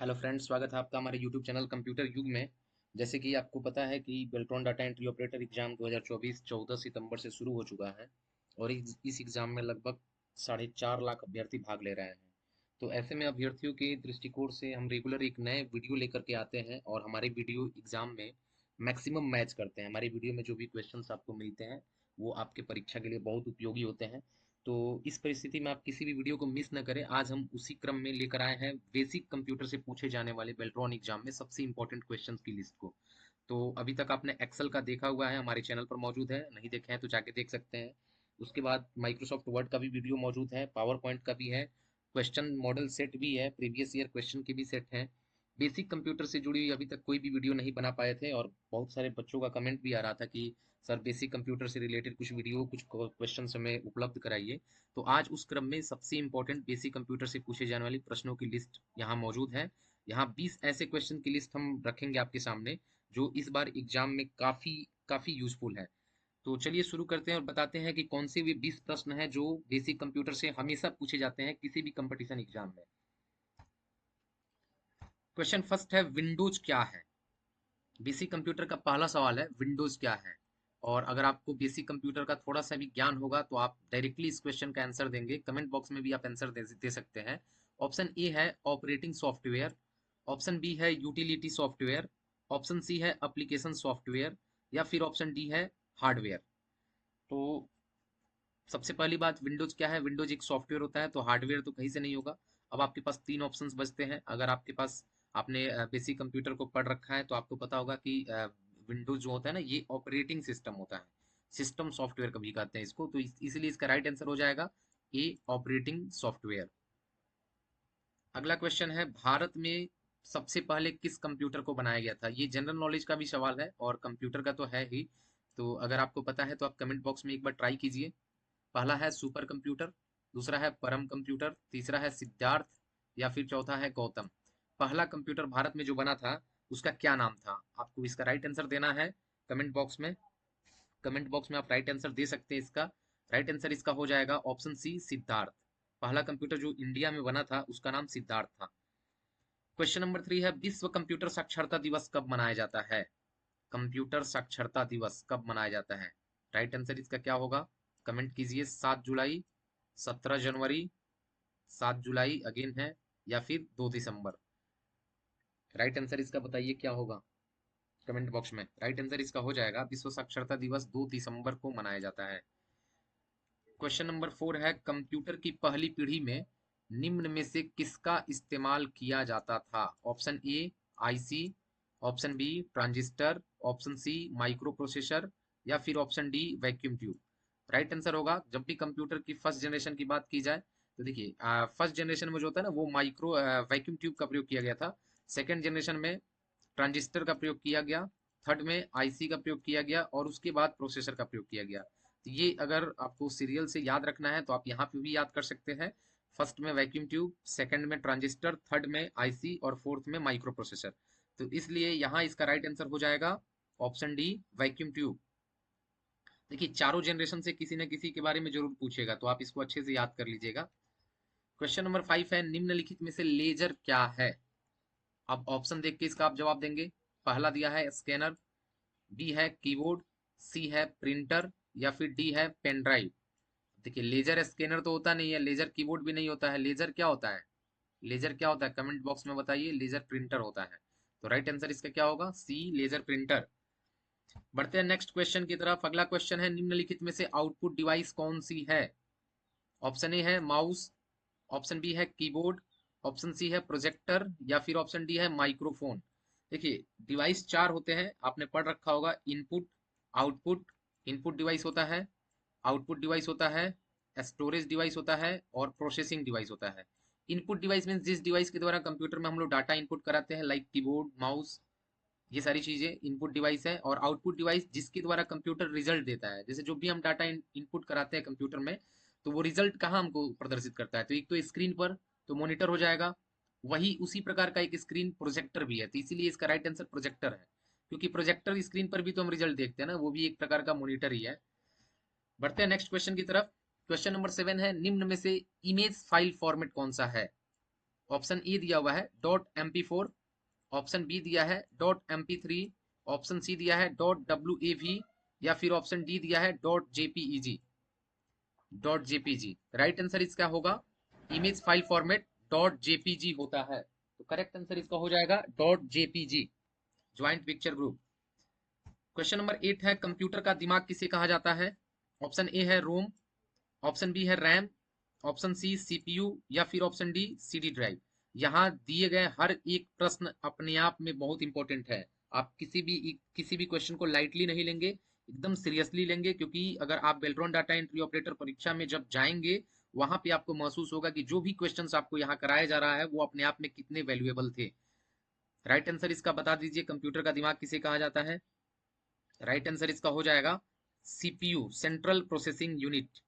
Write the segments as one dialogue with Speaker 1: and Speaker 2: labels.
Speaker 1: Hello friends, स्वागत है आपका हमारे यूट्यूब चैनल कंप्यूटर युग में। जैसे कि आपको पता है कि Beltron data entry operator exam 2024 14 सितंबर से शुरू हो चुका है और इस एग्जाम में लगभग 4.5 लाख अभ्यर्थी भाग ले रहे हैं। तो ऐसे में अभ्यर्थियों के दृष्टिकोण से हम रेगुलर एक नए वीडियो लेकर के आते हैं और हमारे वीडियो एग्जाम में मैक्सिमम मैच करते हैं। हमारी वीडियो में जो भी क्वेश्चंस आपको मिलते हैं वो आपके परीक्षा के लिए बहुत उपयोगी होते हैं। तो इस परिस्थिति में आप किसी भी वीडियो को मिस न करें। आज हम उसी क्रम में लेकर आए हैं बेसिक कंप्यूटर से पूछे जाने वाले बेल्ट्रॉन एग्जाम में सबसे इंपॉर्टेंट क्वेश्चंस की लिस्ट को। तो अभी तक आपने एक्सेल का देखा हुआ है, हमारे चैनल पर मौजूद है, नहीं देखे हैं तो जाके देख सकते हैं। उसके बाद माइक्रोसॉफ्ट वर्ड का भी वीडियो मौजूद है, पावर पॉइंट का भी है, क्वेश्चन मॉडल सेट भी है, प्रीवियस ईयर क्वेश्चन के भी सेट हैं। बेसिक कंप्यूटर से जुड़ी हुई अभी तक कोई भी वीडियो नहीं बना पाए थे और बहुत सारे बच्चों का कमेंट भी आ रहा था कि सर बेसिक कंप्यूटर से रिलेटेड कुछ वीडियो कुछ क्वेश्चन हमें उपलब्ध कराइए। तो आज उस क्रम में सबसे इंपॉर्टेंट बेसिक कंप्यूटर से पूछे जाने वाली प्रश्नों की लिस्ट यहाँ मौजूद है। यहाँ 20 ऐसे क्वेश्चन की लिस्ट हम रखेंगे आपके सामने जो इस बार एग्जाम में काफी काफी यूजफुल है। तो चलिए शुरू करते हैं और बताते हैं कि कौन से वे 20 प्रश्न हैं जो बेसिक कंप्यूटर से हमेशा पूछे जाते हैं किसी भी कंपटीशन एग्जाम में। क्वेश्चन फर्स्ट है, विंडोज क्या है? बेसिक कंप्यूटर का पहला सवाल है, विंडोज क्या है? और अगर आपको बेसिक कंप्यूटर का थोड़ा सा भी ज्ञान होगा तो आप डायरेक्टली इस क्वेश्चन का आंसर देंगे। कमेंट बॉक्स में भी आप आंसर दे सकते हैं। ऑप्शन ए है ऑपरेटिंग सॉफ्टवेयर, ऑप्शन बी है यूटिलिटी सॉफ्टवेयर, ऑप्शन सी है एप्लीकेशन सॉफ्टवेयर या फिर ऑप्शन डी है हार्डवेयर। तो सबसे पहली बात, विंडोज क्या है? विंडोज एक सॉफ्टवेयर होता है, तो हार्डवेयर तो कहीं से नहीं होगा। अब आपके पास तीन ऑप्शंस बचते हैं। अगर आपके पास आपने बेसिक कंप्यूटर को पढ़ रखा है तो आपको पता होगा कि विंडोज जो होता है ना, ये ऑपरेटिंग सिस्टम होता है। सिस्टम सॉफ्टवेयर कभी कहते हैं इसको, तो इसलिए इसका राइट आंसर हो जाएगा ए, ऑपरेटिंग सॉफ्टवेयर। अगला क्वेश्चन है, भारत में सबसे पहले किस कंप्यूटर को बनाया गया था? ये जनरल नॉलेज का भी सवाल है और कंप्यूटर का तो है ही। तो अगर आपको पता है तो आप कमेंट बॉक्स में एक बार ट्राई कीजिए। पहला है सुपर कंप्यूटर, दूसरा है परम कंप्यूटर, तीसरा है सिद्धार्थ या फिर चौथा है गौतम। पहला कंप्यूटर भारत में जो बना था उसका क्या नाम था? आपको इसका राइट आंसर देना है कमेंट बॉक्स में। कमेंट बॉक्स में आप राइट आंसर दे सकते हैं। इसका राइट आंसर इसका हो जाएगा ऑप्शन सी, सिद्धार्थ। पहला कंप्यूटर जो इंडिया में बना था उसका नाम सिद्धार्थ था। क्वेश्चन नंबर 3 है, विश्व कंप्यूटर साक्षरता दिवस कब मनाया जाता है? कंप्यूटर साक्षरता दिवस कब मनाया जाता है? राइट आंसर इसका क्या होगा? कमेंट कीजिए। 7 जुलाई, 17 जनवरी, 7 जुलाई अगेन है, या फिर 2 दिसंबर। राइट आंसर इसका बताइए क्या होगा कमेंट बॉक्स में। राइट आंसर इसका हो जाएगा विश्व साक्षरता दिवस 2 दिसंबर को मनाया जाता है। क्वेश्चन नंबर 4 है, कंप्यूटर की पहली पीढ़ी में निम्न में से किसका इस्तेमाल किया जाता था? Option A IC, option B transistor, option C microprocessor या फिर option D vacuum tube. Right answer होगा, जब भी कंप्यूटर की फर्स्ट जनरेशन की बात की जाए तो देखिए फर्स्ट जनरेशन में जो होता है ना वो माइक्रो वैक्यूम ट्यूब का प्रयोग किया गया था। सेकेंड जनरेशन में ट्रांजिस्टर का प्रयोग किया गया, थर्ड में आईसी का प्रयोग किया गया और उसके बाद प्रोसेसर का प्रयोग किया गया। तो ये अगर आपको सीरियल से याद रखना है तो आप यहाँ पे भी याद कर सकते हैं। फर्स्ट में वैक्यूम ट्यूब, सेकंड में ट्रांजिस्टर, थर्ड में आईसी और फोर्थ में माइक्रो प्रोसेसर। तो इसलिए यहाँ इसका राइट आंसर हो जाएगा ऑप्शन डी, वैक्यूम ट्यूब। देखिए चारों जनरेशन से किसी न किसी के बारे में जरूर पूछेगा, तो आप इसको अच्छे से याद कर लीजिएगा। क्वेश्चन नंबर 5 है, निम्नलिखित में से लेजर क्या है? अब ऑप्शन देख के इसका आप जवाब देंगे। पहला दिया है स्कैनर, बी है कीबोर्ड, सी है प्रिंटर या फिर डी है पेन ड्राइव। देखिए लेजर स्कैनर तो होता नहीं है, लेजर कीबोर्ड भी नहीं होता है। लेजर क्या होता है? लेजर क्या होता है कमेंट बॉक्स में बताइए। लेजर प्रिंटर होता है। तो राइट आंसर इसका क्या होगा? सी, लेजर प्रिंटर। बढ़ते हैं नेक्स्ट क्वेश्चन की तरफ। अगला क्वेश्चन है, निम्नलिखित में से आउटपुट डिवाइस कौन सी है? ऑप्शन ए है माउस, ऑप्शन बी है कीबोर्ड, ऑप्शन सी है प्रोजेक्टर या फिर ऑप्शन डी है माइक्रोफोन। देखिए डिवाइस चार होते हैं, आपने पढ़ रखा होगा। इनपुट, आउटपुट, इनपुट डिवाइस होता है, आउटपुट डिवाइस होता है, स्टोरेज डिवाइस होता है और प्रोसेसिंग डिवाइस होता है। इनपुट डिवाइस मीन जिस डिवाइस के द्वारा कंप्यूटर में हम लोग डाटा इनपुट कराते हैं, लाइक कीबोर्ड, माउस, ये सारी चीजें इनपुट डिवाइस है। और आउटपुट डिवाइस जिसके द्वारा कंप्यूटर रिजल्ट देता है, जैसे जो भी हम डाटा इनपुट कराते हैं कंप्यूटर में तो वो रिजल्ट कहाँ हमको प्रदर्शित करता है? तो एक तो स्क्रीन पर, तो मॉनिटर हो जाएगा। वही उसी प्रकार का एक स्क्रीन प्रोजेक्टर भी है, तो इसीलिए इसका राइट आंसर प्रोजेक्टर है। क्योंकि प्रोजेक्टर स्क्रीन पर भी तो हम रिजल्ट देखते हैं ना, वो भी एक प्रकार का मॉनिटर ही है। बढ़ते हैं नेक्स्ट क्वेश्चन की तरफ। क्वेश्चन नंबर 7 है, निम्न में से इमेज फाइल फॉर्मेट कौन सा है? ऑप्शन ए दिया हुआ है .mp4, ऑप्शन बी दिया है .mp3, ऑप्शन सी दिया है .wav, या फिर ऑप्शन डी दिया है .jpeg। .jpg राइट आंसर इसका होगा इमेज फाइल फॉर्मेट .jpg होता है। तो करेक्ट आंसर इसका हो जाएगा .jpg, joint picture group. Question number 8 है कंप्यूटर का दिमाग किसे कहा जाता है? ऑप्शन ए है रोम, ऑप्शन बी है रैम, ऑप्शन सी सीपीयू, या फिर ऑप्शन डी सीडी ड्राइव। यहाँ दिए गए हर एक प्रश्न अपने आप में बहुत इंपॉर्टेंट है। आप किसी भी क्वेश्चन को लाइटली नहीं लेंगे, एकदम सीरियसली लेंगे, क्योंकि अगर आप बेल्ट्रॉन डाटा एंट्री ऑपरेटर परीक्षा में जब जाएंगे, वहां पे आपको महसूस होगा कि जो भी क्वेश्चंस आपको यहाँ कराया जा रहा है वो अपने आप में कितने वैल्यूएबल थे। राइट आंसर इसका बता दीजिए, कंप्यूटर का दिमाग किसे कहा जाता है? राइट आंसर इसका हो जाएगा CPU, central processing unit.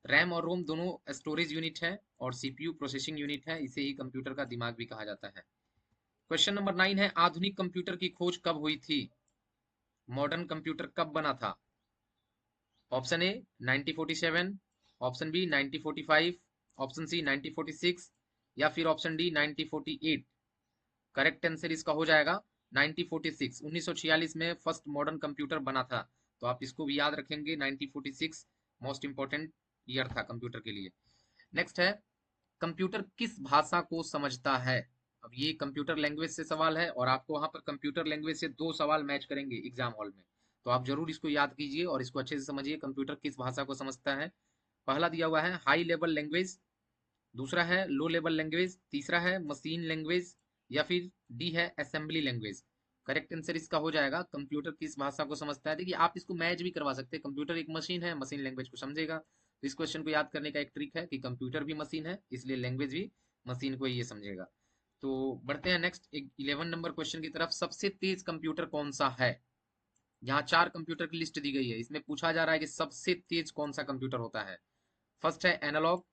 Speaker 1: RAM और रोम दोनों स्टोरेज यूनिट है और सीपीयू प्रोसेसिंग यूनिट है, इसे ही कंप्यूटर का दिमाग भी कहा जाता है। क्वेश्चन नंबर 9 है आधुनिक कंप्यूटर की खोज कब हुई थी? मॉडर्न कंप्यूटर कब बना था? Option A 1947, option B 1945, option C 1946, या फिर ऑप्शन डी 1948। करेक्ट आंसर इसका हो जाएगा 1946। 1946 में फर्स्ट मॉडर्न कंप्यूटर बना था, तो आप इसको भी याद रखेंगे। 1946 मोस्ट इंपॉर्टेंट ईयर था कंप्यूटर के लिए। नेक्स्ट है कंप्यूटर किस भाषा को समझता है? अब ये कंप्यूटर लैंग्वेज से सवाल है और आपको वहां पर कंप्यूटर लैंग्वेज से 2 सवाल मैच करेंगे एग्जाम हॉल में, तो आप जरूर इसको याद कीजिए और इसको अच्छे से समझिए। कंप्यूटर किस भाषा को समझता है? पहला दिया हुआ है हाई लेवल लैंग्वेज, दूसरा है लो लेवल लैंग्वेज, तीसरा है मशीन लैंग्वेज, या फिर डी है असेंबली लैंग्वेज। करेक्ट आंसर इसका हो जाएगा कंप्यूटर किस भाषा को समझता है। देखिए आप इसको मैच भी करवा सकते हैं, कंप्यूटर एक मशीन है, मशीन लैंग्वेज को समझेगा। तो इस क्वेश्चन को याद करने का एक ट्रिक है कि कंप्यूटर भी मशीन है, इसलिए लैंग्वेज भी मशीन को ही ये समझेगा। तो बढ़ते हैं नेक्स्ट 11 नंबर क्वेश्चन की तरफ। सबसे तेज कंप्यूटर कौन सा है? यहाँ 4 कंप्यूटर की लिस्ट दी गई है, इसमें पूछा जा रहा है कि सबसे तेज कौन सा कंप्यूटर होता है। फर्स्ट है एनालॉग,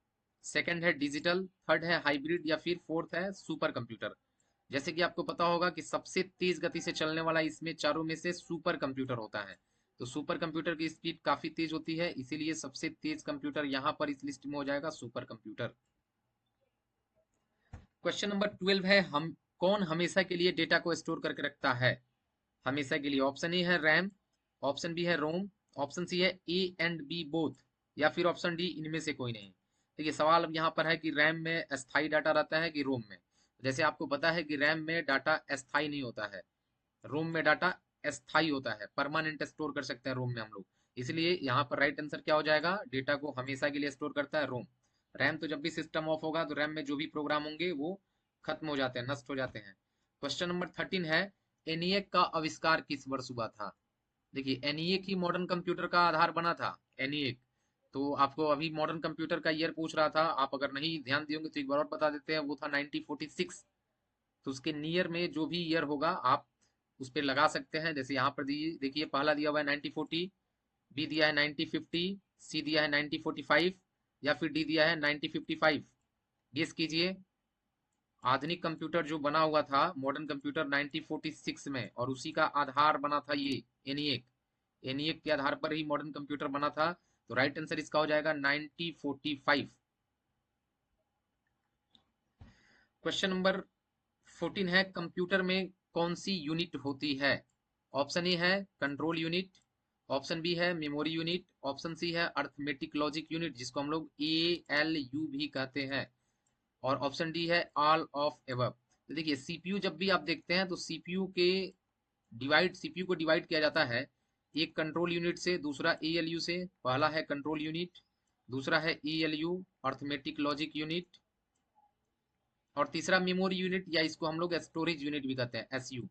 Speaker 1: सेकंड है डिजिटल, थर्ड है हाइब्रिड, या फिर फोर्थ है सुपर कंप्यूटर। जैसे कि आपको पता होगा कि सबसे तेज गति से चलने वाला इसमें चारों में से सुपर कंप्यूटर होता है। तो सुपर कंप्यूटर की स्पीड काफी तेज होती है, इसीलिए सबसे तेज कंप्यूटर यहाँ पर इस लिस्ट में हो जाएगा सुपर कंप्यूटर। क्वेश्चन नंबर 12 है हम कौन हमेशा के लिए डेटा को स्टोर करके रखता है? हमेशा के लिए ऑप्शन ए है रैम, ऑप्शन बी है रोम, ऑप्शन सी है ए एंड बी बोथ, या फिर ऑप्शन डी इनमें से कोई नहीं। देखिए सवाल अब यहाँ पर है कि रैम में अस्थाई डाटा रहता है कि रोम में। जैसे आपको पता है कि रैम में डाटा अस्थाई नहीं होता है, रोम में डाटा अस्थाई होता है, परमानेंट स्टोर कर सकते हैं रोम में हम लोग। इसलिए यहाँ पर राइट आंसर क्या हो जाएगा? डेटा को हमेशा के लिए स्टोर करता है रोम। रैम तो जब भी सिस्टम ऑफ होगा तो रैम में जो भी प्रोग्राम होंगे वो खत्म हो जाते हैं, नष्ट हो जाते हैं। क्वेश्चन नंबर 13 है एनिएक का आविष्कार किस वर्ष हुआ था? देखिए एनिएक ही मॉडर्न कंप्यूटर का आधार बना था, एनिएक। तो आपको अभी मॉडर्न कंप्यूटर का ईयर पूछ रहा था, आप अगर नहीं ध्यान दियोगे तो एक बार और बता देते हैं, वो था 1946। तो उसके नियर में जो भी ईयर होगा आप उस पर लगा सकते हैं। जैसे यहाँ पर देखिए पहला दिया हुआ है 1940, बी दिया है 1950, सी दिया है 1945, या फिर डी दिया है 1955। गेस कीजिए। आधुनिक कंप्यूटर जो बना हुआ था मॉडर्न कंप्यूटर 1946 में, और उसी का आधार बना था ये एनिएक। एनिएक के आधार पर ही मॉडर्न कंप्यूटर बना था। तो राइट आंसर इसका हो जाएगा 1945। क्वेश्चन नंबर 14 है कंप्यूटर में कौन सी यूनिट होती है? ऑप्शन ए है कंट्रोल यूनिट, ऑप्शन बी है मेमोरी यूनिट, ऑप्शन सी है अर्थमेटिक लॉजिक यूनिट जिसको हम लोग ALU भी कहते हैं, और ऑप्शन डी है ऑल ऑफ एबव। तो देखिए सीपीयू जब भी आप देखते हैं तो सीपीयू को डिवाइड किया जाता है एक कंट्रोल यूनिट से, दूसरा ALU से। पहला है कंट्रोल यूनिट, दूसरा है ALU अर्थमेटिक लॉजिक यूनिट, और तीसरा मेमोरी यूनिट, या इसको हम लोग स्टोरेज यूनिट भी कहते हैं SU।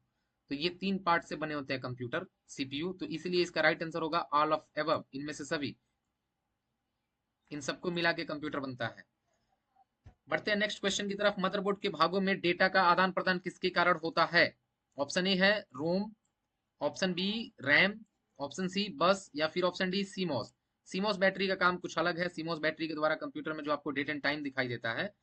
Speaker 1: तो ये 3 पार्ट से बने होते हैं कंप्यूटर सीपीयू, तो इसलिए इसका राइट आंसर होगा ऑल ऑफ एबव, इनमें से सभी, इन सबको मिला के कंप्यूटर बनता है। बढ़ते हैं नेक्स्ट क्वेश्चन की तरफ। मदरबोर्ड के भागों में डेटा का आदान प्रदान किसके कारण होता है? ऑप्शन ए है ROM, option B RAM, option C bus, या फिर option D CMOS. CMOS battery का काम कुछ अलग है। सीमोस बैटरी के द्वारा कंप्यूटर में जो आपको डेट एंड टाइम दिखाई देता है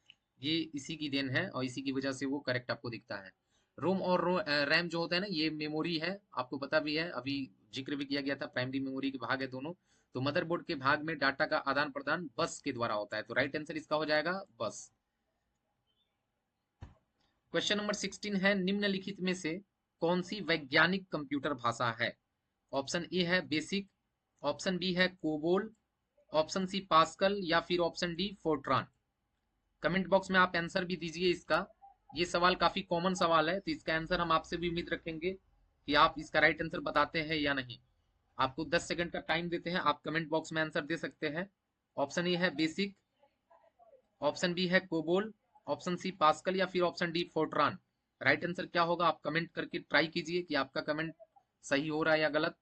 Speaker 1: ये इसी की देन है, और इसी की वजह से वो करेक्ट आपको दिखता है। रोम और रैम जो होता है ना ये मेमोरी है, आपको पता भी है, अभी जिक्र भी किया गया था, प्राइमरी मेमोरी के भाग है दोनों। तो मदरबोर्ड के भाग में डाटा का आदान प्रदान बस के द्वारा होता है, तो राइट आंसर इसका हो जाएगा बस। क्वेश्चन नंबर 16 है, निम्नलिखित में से कौन सी वैज्ञानिक कंप्यूटर भाषा है? ऑप्शन ए है बेसिक, ऑप्शन बी है कोबोल, ऑप्शन सी पास्कल या फिर option D Fortran. Comment box में आप आंसर भी दीजिए इसका। ये सवाल काफी कॉमन सवाल है, तो इसका आंसर हम आपसे भी उम्मीद रखेंगे कि आप इसका राइट आंसर बताते हैं या नहीं। आपको 10 सेकंड का टाइम देते हैं, आप कमेंट बॉक्स में आंसर दे सकते हैं। ऑप्शन ए है बेसिक, ऑप्शन बी है कोबोल, ऑप्शन सी पास्कल या फिर option D Fortran. Right answer क्या होगा आप कमेंट करके ट्राई कीजिए कि आपका कमेंट सही हो रहा है या गलत।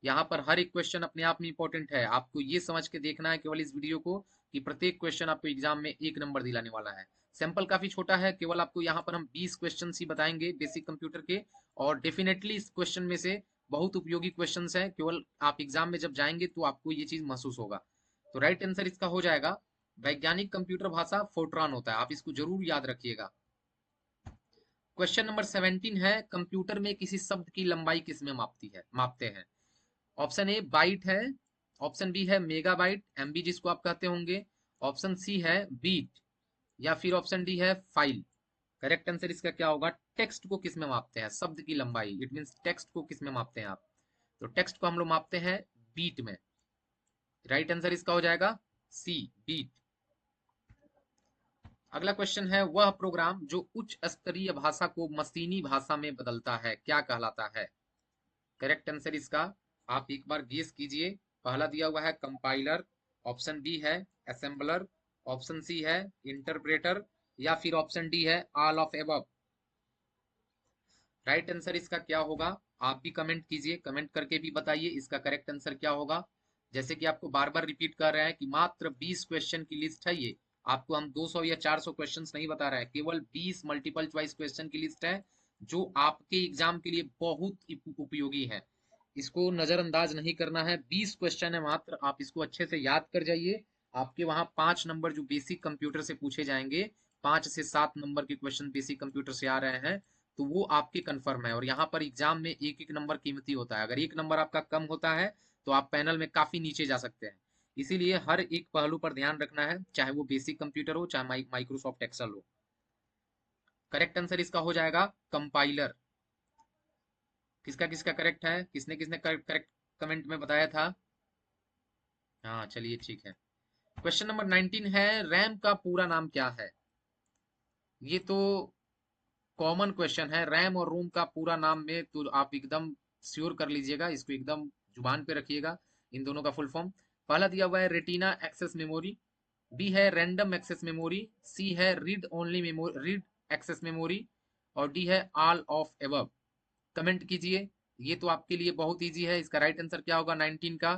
Speaker 1: यहाँ पर हर एक क्वेश्चन अपने आप में इंपॉर्टेंट है, आपको ये समझ के देखना है केवल इस वीडियो को कि प्रत्येक क्वेश्चन आपको एग्जाम में 1 नंबर दिलाने वाला है। सैंपल काफी छोटा है, केवल आपको यहाँ पर हम 20 क्वेश्चन ही बताएंगे बेसिक कंप्यूटर के, और डेफिनेटली इस क्वेश्चन में से बहुत उपयोगी क्वेश्चन है, केवल आप एग्जाम में जब जाएंगे तो आपको ये चीज महसूस होगा। तो राइट आंसर इसका हो जाएगा वैज्ञानिक कंप्यूटर भाषा फोर्ट्रान होता है, आप इसको जरूर याद रखिएगा। क्वेश्चन नंबर 17 है, कंप्यूटर में किसी शब्द की लंबाई किसमें मापते हैं? ऑप्शन ए बाइट है, ऑप्शन बी है मेगाबाइट एमबी जिसको आप कहते होंगे, ऑप्शन सी है बीट या फिर ऑप्शन डी है फाइल। करेक्ट आंसर इसका क्या होगा? टेक्स्ट को किसमें मापते हैं? शब्द की लंबाई, इट मींस टेक्स्ट को किसमें मापते हैं आप? तो टेक्स्ट को हम लोग मापते हैं बीट में। राइट आंसर इसका हो जाएगा सी, बीट। अगला क्वेश्चन है, वह प्रोग्राम जो उच्च स्तरीय भाषा को मशीनी भाषा में बदलता है क्या कहलाता है? करेक्ट आंसर इसका आप एक बार गेस कीजिए। पहला दिया हुआ है कंपाइलर, ऑप्शन बी है असेंबलर, ऑप्शन सी है इंटरप्रेटर या फिर ऑप्शन डी है all of above. Right answer इसका क्या होगा आप भी कमेंट कीजिए, कमेंट करके भी बताइए इसका करेक्ट आंसर क्या होगा। जैसे कि आपको बार बार रिपीट कर रहे हैं कि मात्र 20 क्वेश्चन की लिस्ट है ये, आपको हम 200 या 400 क्वेश्चंस नहीं बता रहे हैं, केवल 20 मल्टीपल चॉइस क्वेश्चन की लिस्ट है जो आपके एग्जाम के लिए बहुत उपयोगी है। इसको नजरअंदाज नहीं करना है, 20 क्वेश्चन है मात्र, आप इसको अच्छे से याद कर जाइए। आपके वहां 5 नंबर जो बेसिक कंप्यूटर से पूछे जाएंगे, 5 से 7 नंबर के क्वेश्चन बेसिक कंप्यूटर से आ रहे हैं, तो वो आपके कंफर्म है। और यहाँ पर एग्जाम में एक एक नंबर कीमती होता है, अगर एक नंबर आपका कम होता है तो आप पैनल में काफी नीचे जा सकते हैं। इसीलिए हर एक पहलू पर ध्यान रखना है, चाहे वो बेसिक कंप्यूटर हो चाहे माइक्रोसॉफ्ट एक्सेल हो। करेक्ट आंसर इसका हो जाएगा कंपाइलर। किसका किसका करेक्ट है? किसने किसने करेक्ट कमेंट में बताया था? हाँ चलिए ठीक है। क्वेश्चन नंबर 19 है, रैम का पूरा नाम क्या है? ये तो कॉमन क्वेश्चन है, रैम और रोम का पूरा नाम में तो आप एकदम श्योर कर लीजिएगा, इसको एकदम जुबान पे रखिएगा। इन दोनों का फुल फॉर्म, पहला दिया हुआ है रेटिना एक्सेस मेमोरी, बी है रैंडम एक्सेस मेमोरी, सी है read only memory, read access memory, और डी है ऑल ऑफ एबव। कमेंट कीजिए, ये तो आपके लिए बहुत इजी है। इसका राइट आंसर क्या होगा 19 का?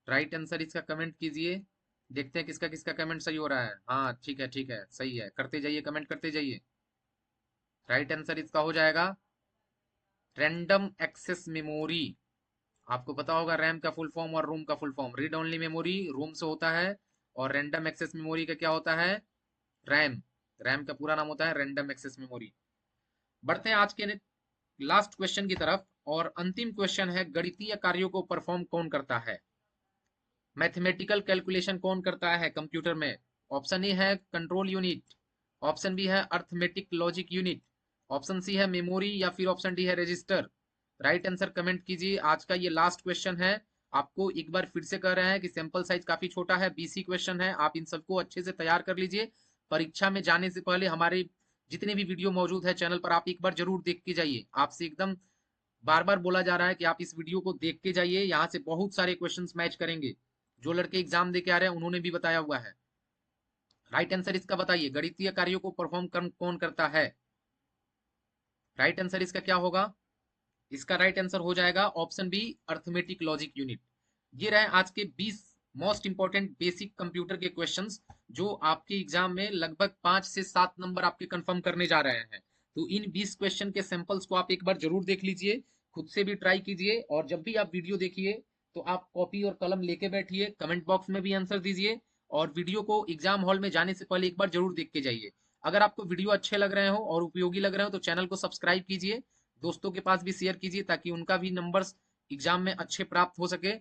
Speaker 1: राइट आंसर इसका कमेंट कीजिए, देखते हैं किसका किसका कमेंट सही हो रहा है। हाँ ठीक है सही है, करते जाइए कमेंट करते जाइए। राइट आंसर इसका हो जाएगा रैंडम एक्सेस मेमोरी। आपको पता होगा रैम का फुल फॉर्म और रोम का full form, read only memory रोम से होता है और रैंडम एक्सेस मेमोरी का क्या होता है? रैम। रैम का पूरा नाम होता है रैंडम एक्सेस मेमोरी। बढ़ते हैं आज के लास्ट क्वेश्चन की तरफ, और अंतिम क्वेश्चन है, गणितीय कार्यों को परफॉर्म कौन करता है? मैथमेटिकल कैलकुलेशन कौन करता है कंप्यूटर में? ऑप्शन ए है कंट्रोल यूनिट, ऑप्शन बी है arithmetic logic unit, option C है मेमोरी या फिर ऑप्शन डी है रजिस्टर। राइट आंसर कमेंट कीजिए। आज का ये लास्ट क्वेश्चन है। आपको एक बार फिर से कह रहे हैं कि सैंपल साइज काफी छोटा है, 20 क्वेश्चन है, आप इन सबको अच्छे से तैयार कर लीजिए। परीक्षा में जाने से पहले हमारे जितने भी वीडियो मौजूद है चैनल पर, आप एक बार जरूर देख के जाइए। आपसे एकदम बार बार बोला जा रहा है कि आप इस वीडियो को देख के जाइए, यहाँ से बहुत सारे क्वेश्चंस मैच करेंगे। जो लड़के एग्जाम दे के आ रहे हैं उन्होंने भी बताया हुआ है। राइट आंसर इसका बताइए, गणितीय कार्यों को परफॉर्म कौन करता है? राइट आंसर इसका क्या होगा? इसका राइट आंसर हो जाएगा option B arithmetic logic unit. ये रहे आज के 20 मोस्ट इंपोर्टेंट बेसिक कंप्यूटर के क्वेश्चंस जो आपके एग्जाम में लगभग 5 से 7 नंबर आपके कंफर्म करने जा रहे हैं। तो इन 20 क्वेश्चन के सैंपल्स को आप एक बार जरूर देख लीजिए, खुद से भी ट्राई कीजिए, और जब भी आप वीडियो देखिए तो आप कॉपी और कलम लेके बैठिए, कमेंट बॉक्स में भी आंसर दीजिए, और वीडियो को एग्जाम हॉल में जाने से पहले एक बार जरूर देख के जाइए। अगर आपको वीडियो अच्छे लग रहे हो और उपयोगी लग रहे हो तो चैनल को सब्सक्राइब कीजिए, दोस्तों के पास भी शेयर कीजिए ताकि उनका भी नंबर्स एग्जाम में अच्छे प्राप्त हो सके।